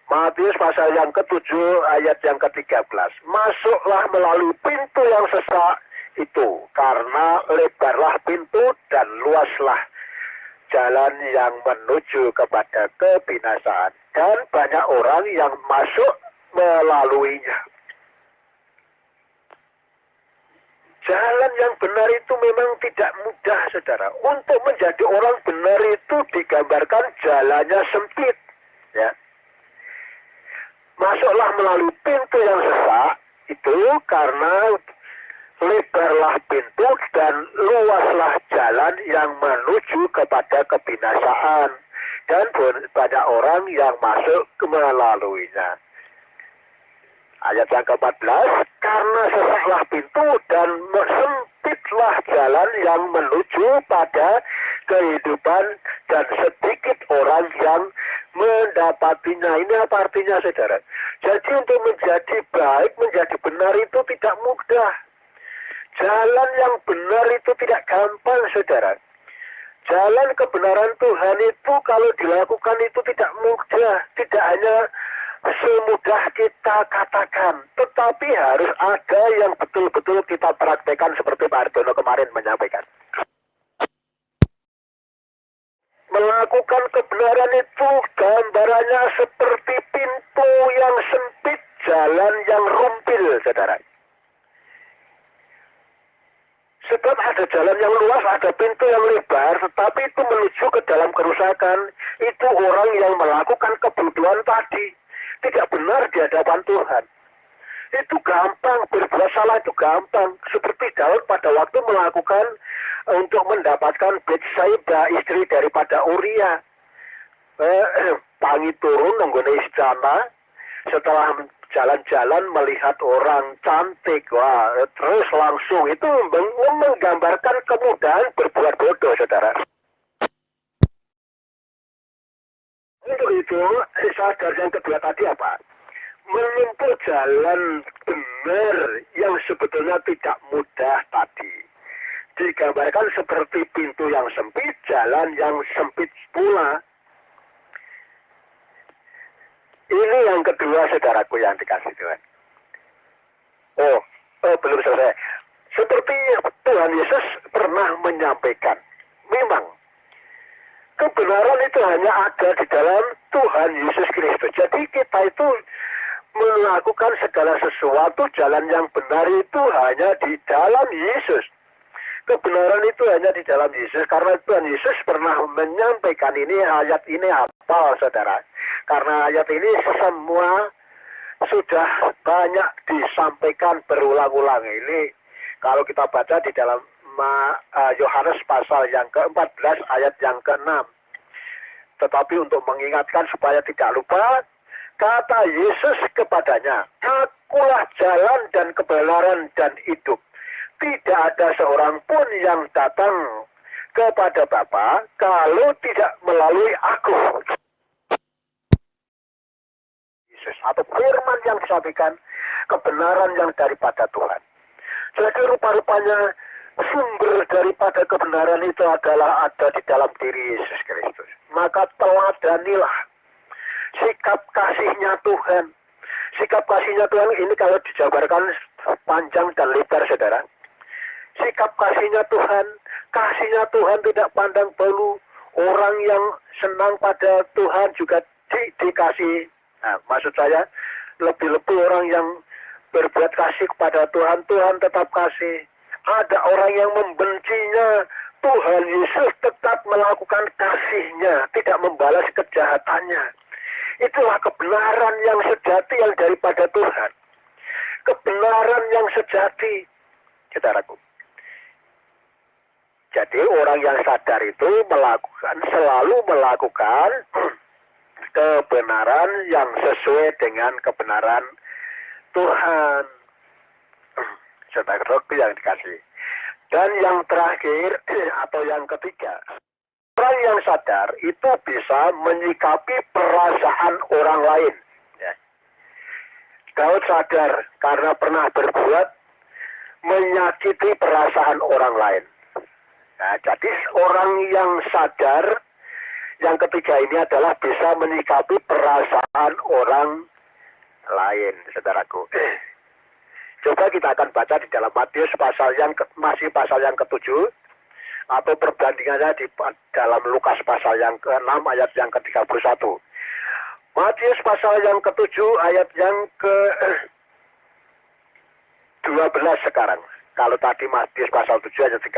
Matius pasal yang ke-7 ayat yang ke-13. Masuklah melalui pintu yang sesak itu, karena lebarlah pintu dan luaslah jalan yang menuju kepada kebinasaan, dan banyak orang yang masuk melaluinya. Jalan yang benar itu memang tidak mudah, saudara. Untuk menjadi orang benar itu digambarkan jalannya sempit, ya. Masuklah melalui pintu yang sesak itu, karena lebarlah pintu dan luaslah jalan yang menuju kepada kebinasaan, dan banyak orang yang masuk melaluinya. Ayat yang ke-14, karena sesaklah pintu dan sempitlah jalan yang menuju pada kehidupan, dan sedikit orang yang mendapatinya. Ini apa artinya, saudara? Jadi untuk menjadi baik, menjadi benar itu tidak mudah. Jalan yang benar itu tidak gampang, saudara. Jalan kebenaran Tuhan itu kalau dilakukan itu tidak mudah. Tidak hanya semudah kita katakan, tetapi harus ada yang betul-betul kita praktekkan, seperti Pak Ardono kemarin menyampaikan. Melakukan kebenaran itu gambarannya seperti pintu yang sempit, jalan yang rumpil, saudara. Sebab ada jalan yang luas, ada pintu yang lebar, tetapi itu menuju ke dalam kerusakan. Itu orang yang melakukan kebodohan tadi. Tidak benar di hadapan Tuhan. Itu gampang, berbuat salah itu gampang. Seperti Daud pada waktu melakukan untuk mendapatkan Betsaida, istri daripada Uria. Pangi turun mengguni istana, setelah jalan-jalan melihat orang cantik, wah, terus langsung itu menggambarkan kemudahan berbuat bodoh, saudara. Untuk itu, sadar yang kedua tadi apa? Menempuh jalan benar yang sebetulnya tidak mudah tadi. Digambarkan seperti pintu yang sempit, jalan yang sempit pula. Ini yang kedua, saudaraku yang dikasih Tuhan. Belum selesai. Seperti Tuhan Yesus pernah menyampaikan, memang kebenaran itu hanya ada di dalam Tuhan Yesus Kristus. Jadi kita itu melakukan segala sesuatu, jalan yang benar itu hanya di dalam Yesus. Kebenaran itu hanya di dalam Yesus, karena Tuhan Yesus pernah menyampaikan ini, ayat ini apa, saudara? Karena ayat ini semua sudah banyak disampaikan berulang-ulang. Ini kalau kita baca di dalam Yohanes pasal yang ke-14 ayat yang ke-6. Tetapi untuk mengingatkan supaya tidak lupa, kata Yesus kepadanya, "Akulah jalan dan kebenaran dan hidup. Tidak ada seorang pun yang datang kepada Bapa kalau tidak melalui aku." Yesus, atau firman yang disampaikan, kebenaran yang daripada Tuhan. Jadi rupa-rupanya sumber daripada kebenaran itu adalah ada di dalam diri Yesus Kristus. Maka teladanilah sikap kasihnya Tuhan. Sikap kasihnya Tuhan ini kalau dijabarkan panjang dan lebar, saudara. Sikap kasihnya Tuhan tidak pandang bulu. Orang yang senang pada Tuhan juga dikasih. Nah, maksud saya, lebih-lebih orang yang berbuat kasih kepada Tuhan, Tuhan tetap kasih. Ada orang yang membencinya, Tuhan Yesus tetap melakukan kasih-Nya, tidak membalas kejahatannya. Itulah kebenaran yang sejati yang daripada Tuhan. Kebenaran yang sejati, saudaraku. Jadi orang yang sadar itu selalu melakukan kebenaran yang sesuai dengan kebenaran Tuhan. Saudara yang dikasih. Dan yang terakhir atau yang ketiga, Orang yang sadar itu bisa menyikapi perasaan orang lain. Ya. Daud sadar karena pernah berbuat menyakiti perasaan orang lain. Nah, jadi orang yang sadar yang ketiga ini adalah bisa menyikapi perasaan orang lain, saudaraku. Coba kita akan baca di dalam Matius pasal yang masih pasal yang ke-7 atau perbandingannya di dalam Lukas pasal yang ke-6 ayat yang ke-31. Matius pasal yang ke-7 ayat yang ke-12 sekarang. Kalau tadi Matius pasal 7 ayat 13,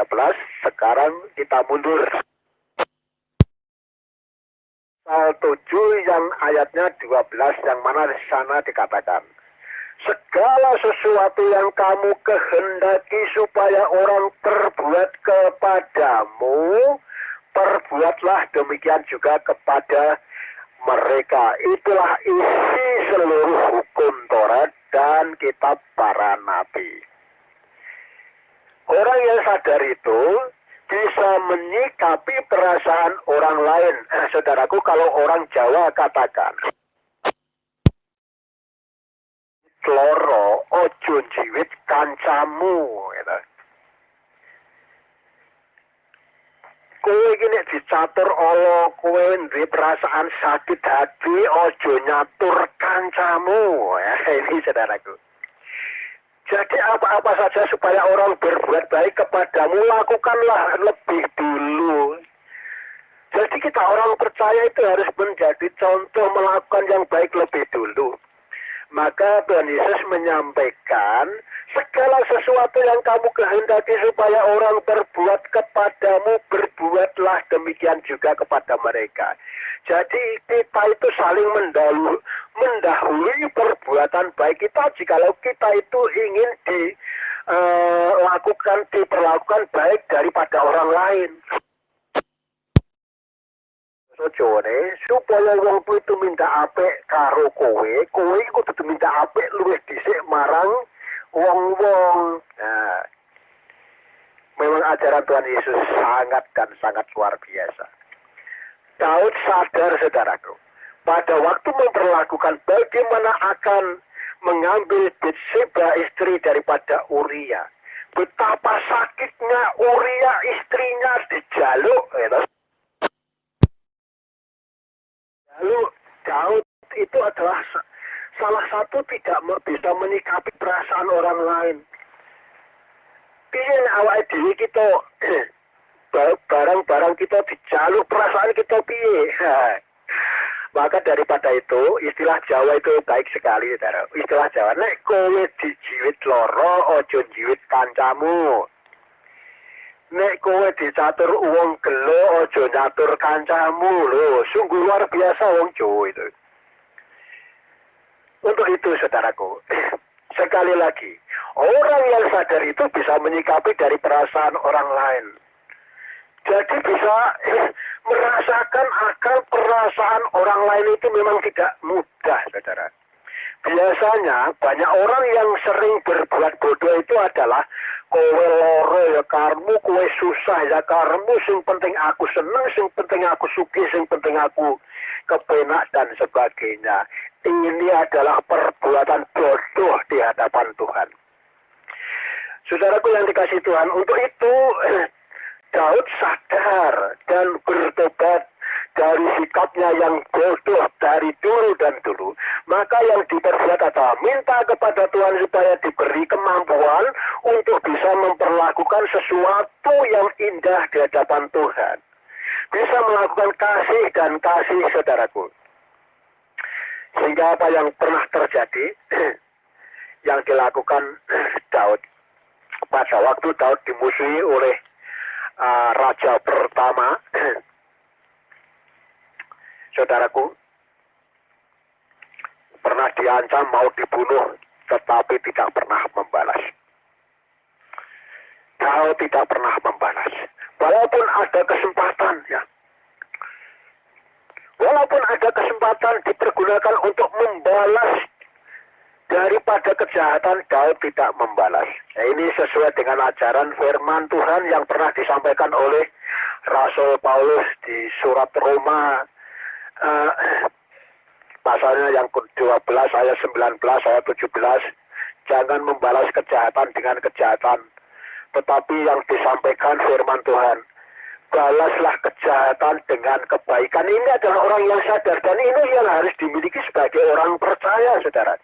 sekarang kita mundur. Pasal 7 yang ayatnya 12 yang mana di sana dikatakan, segala sesuatu yang kamu kehendaki supaya orang perbuat kepadamu, perbuatlah demikian juga kepada mereka. Itulah isi seluruh hukum Taurat dan kitab para nabi. Orang yang sadar itu bisa menyikapi perasaan orang lain. Saudaraku, kalau orang Jawa katakan, loro ojo jiwit kancamu, gitu. Kowe iki nek dicatur ala kowe duwe perasaan sakit hati ojo nyatur kancamu. Ini saudaraku. Jadi apa-apa saja supaya orang berbuat baik kepadamu, lakukanlah lebih dulu. Jadi kita orang percaya itu harus menjadi contoh melakukan yang baik lebih dulu. Maka Tuhan Yesus menyampaikan, segala sesuatu yang kamu kehendaki supaya orang berbuat kepadamu, berbuatlah demikian juga kepada mereka. Jadi kita itu saling mendahului perbuatan baik kita jikalau kita itu ingin diperlakukan baik daripada orang lain. Supaya wong itu minta apik karo kowe iku kudu minta apik luwih dhisik marang wong-wong. Nah, memang ajaran Tuhan Yesus sangat dan sangat luar biasa. Daud sadar, saudaraku, pada waktu memperlakukan bagaimana akan mengambil Batseba istri daripada Uria. Betapa sakitnya Uria istrinya dijaluk. Lalu Daud itu adalah salah satu tidak bisa menyikapi perasaan orang lain. Piye awake dhewe kita barang-barang kita dijaluk perasaan kita piye. Maka daripada itu istilah Jawa itu baik sekali, saudara. Istilah Jawa, nek kowe dijiwit loro ojo jiwit kancamu. Nek kowe dicatur wong gelo ojo nyatur kancamu lho. Sungguh luar biasa wong Jawa itu. Untuk itu saudaraku, sekali lagi, orang yang sadar itu bisa menyikapi dari perasaan orang lain. Jadi bisa merasakan akan perasaan orang lain itu memang tidak mudah, saudara. Biasanya banyak orang yang sering berbuat bodoh itu adalah kowe loro ya karmu, kowe susah ya karmu, sing penting aku seneng, sing penting aku sugih, sing penting aku kepenak dan sebagainya. Ini adalah perbuatan bodoh di hadapan Tuhan. Saudaraku yang dikasih Tuhan, untuk itu Daud sadar dan bertobat dari sikapnya yang bodoh dari dulu dan dulu. Maka yang diperbuat adalah minta kepada Tuhan supaya diberi kemampuan untuk bisa memperlakukan sesuatu yang indah di hadapan Tuhan. Bisa melakukan kasih dan kasih, saudaraku. Sehingga apa yang pernah terjadi, yang dilakukan Daud pada waktu Daud dimusuhi oleh raja pertama, saudaraku, pernah diancam mau dibunuh, tetapi tidak pernah membalas. Daud tidak pernah membalas. Walaupun ada kesempatan, ya. Walaupun ada kesempatan dipergunakan untuk membalas daripada kejahatan, Daud tidak membalas. Nah, ini sesuai dengan ajaran firman Tuhan yang pernah disampaikan oleh Rasul Paulus di surat Roma pasalnya yang ke-12 ayat 19 ayat 17, jangan membalas kejahatan dengan kejahatan, tetapi yang disampaikan firman Tuhan, balaslah kejahatan dengan kebaikan. Ini adalah orang yang sadar, dan ini yang harus dimiliki sebagai orang percaya, saudara.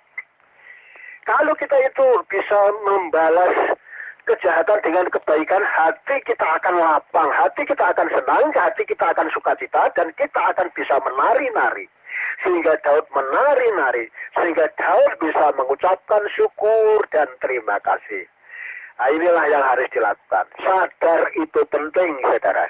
Kalau kita itu bisa membalas kejahatan dengan kebaikan, hati kita akan lapang, hati kita akan senang, hati kita akan sukacita, dan kita akan bisa menari-nari. Sehingga Daud menari-nari, sehingga Daud bisa mengucapkan syukur dan terima kasih. Nah, inilah yang harus dilakukan. Sadar itu penting, saudara.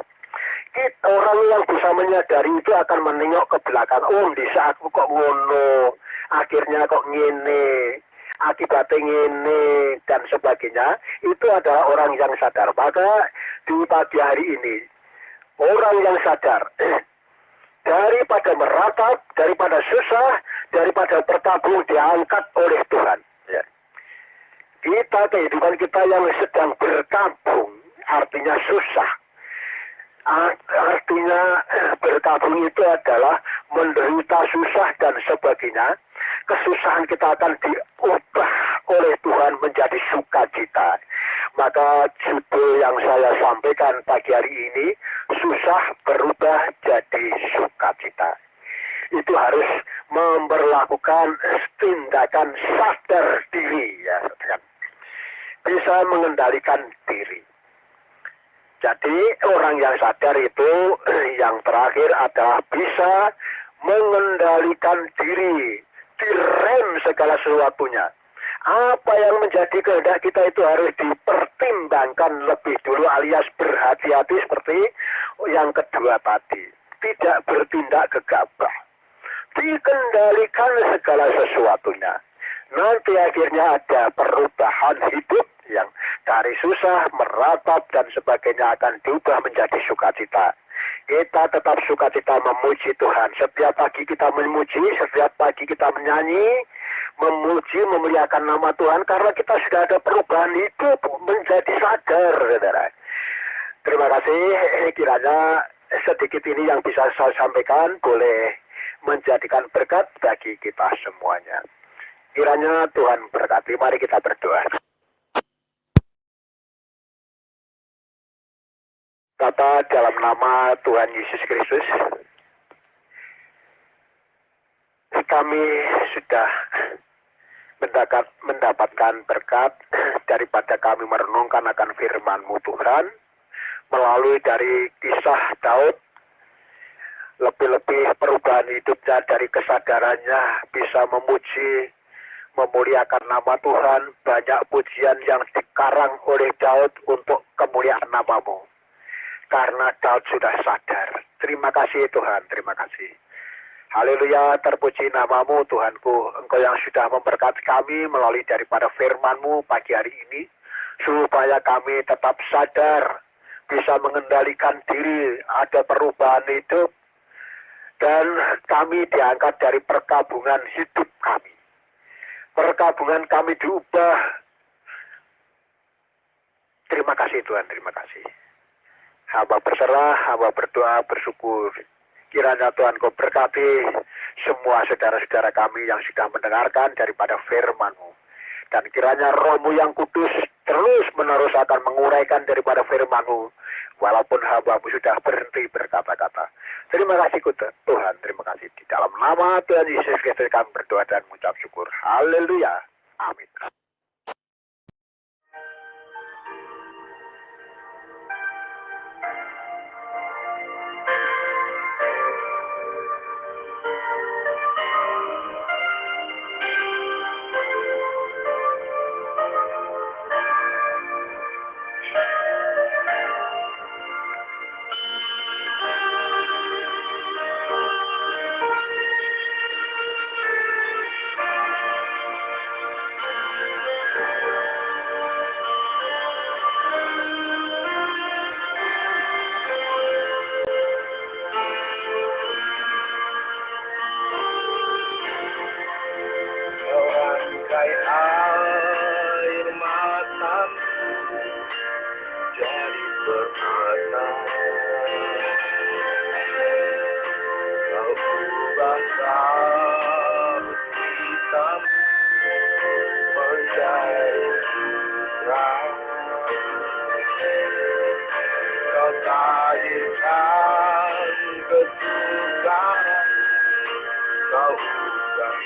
Orang yang bisa menyadari itu akan menengok ke belakang. Oh, bisa aku kok ngono, akhirnya kok ngene, akibatnya ngene, dan sebagainya. Itu adalah orang yang sadar. Maka di pagi hari ini, orang yang sadar, daripada meratap, daripada susah, daripada bertabung diangkat oleh Tuhan. Ya. Kita, kehidupan kita yang sedang berkabung, artinya susah. Artinya berkabung itu adalah menderita susah dan sebagainya. Kesusahan kita akan diubah oleh Tuhan menjadi sukacita. Maka judul yang saya sampaikan pagi hari ini, susah berubah jadi sukacita. Itu harus memperlakukan tindakan sadar diri, ya, bisa mengendalikan diri. Jadi orang yang sadar itu yang terakhir adalah bisa mengendalikan diri, direm segala sesuatunya. Apa yang menjadi kehendak kita itu harus dipertimbangkan lebih dulu, alias berhati-hati seperti yang kedua tadi. Tidak bertindak gegabah. Dikendalikan segala sesuatunya. Nanti akhirnya ada perubahan hidup yang dari susah, meratap, dan sebagainya akan diubah menjadi sukacita. Kita tetap sukacita memuji Tuhan. Setiap pagi kita memuji, setiap pagi kita menyanyi, memuji, memuliakan nama Tuhan, karena kita sudah ada perubahan hidup menjadi sadar, saudara. Terima kasih. Kiranya sedikit ini yang bisa saya sampaikan boleh menjadikan berkat bagi kita semuanya. Kiranya Tuhan berkati. Mari kita berdoa. Bapa, dalam nama Tuhan Yesus Kristus, kami sudah mendapatkan berkat daripada kami merenungkan akan firman-Mu Tuhan, melalui dari kisah Daud, lebih-lebih perubahan hidupnya dari kesadarannya bisa memuji, memuliakan nama Tuhan. Banyak pujian yang dikarang oleh Daud untuk kemuliaan nama-Mu. Karena Daud sudah sadar. Terima kasih Tuhan, terima kasih. Haleluya, terpuji nama-Mu Tuhanku. Engkau yang sudah memberkati kami melalui daripada firman-Mu pagi hari ini, supaya kami tetap sadar, bisa mengendalikan diri, ada perubahan hidup, dan kami diangkat dari perkabungan hidup kami. Perkabungan kami diubah. Terima kasih Tuhan, terima kasih. Hamba berserah, hamba berdoa, bersyukur. Kiranya Tuhan Kau berkati semua saudara-saudara kami yang sudah mendengarkan daripada firman-Mu. Dan kiranya Roh-Mu yang kudus terus-menerus akan menguraikan daripada firman-Mu. Walaupun hamba-Mu sudah berhenti berkata-kata. Terima kasih Tuhan, terima kasih. Di dalam nama Tuhan Yesus Kristus kami berdoa dan mengucap syukur. Haleluya. Amin.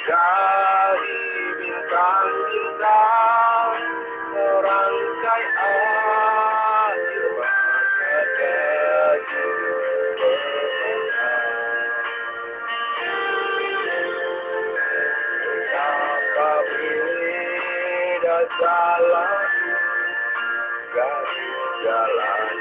Dari bintang-bintang merangkai air mata jadi betapa beda jalan garis jalan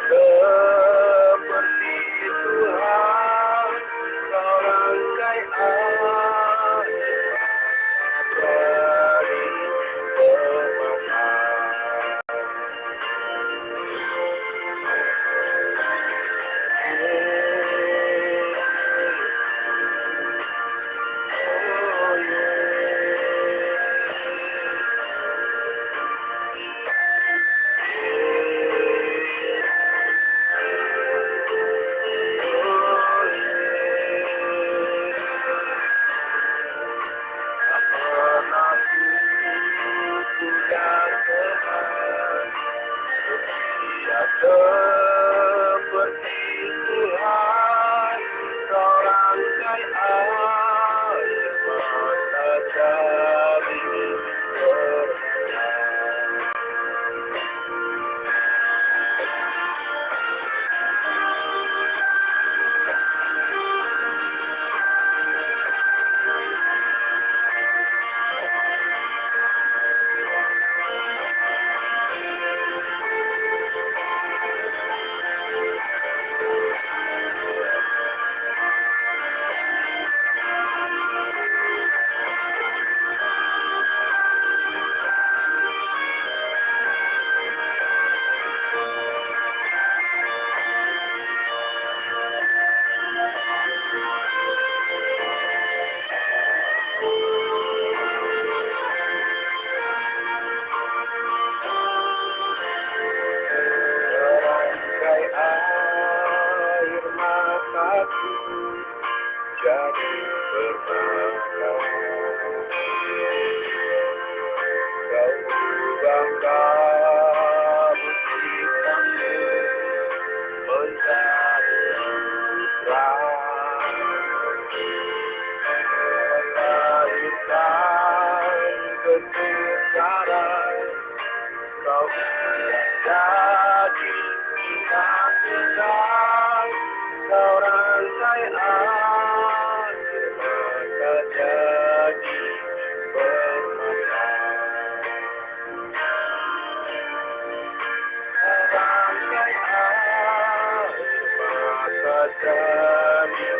seperti Tuhan kau rangkai air dari permata. Seperti Tuhan kau rangkai air mata dari permata. Merangkai air mataku jadi permata. Kau ubahkan cintamu menjadi terang, melahirkan kebesaran. Kau jadi bintang-bintang, kau rangkai air mata jadi permata. Rangkai air mata jadi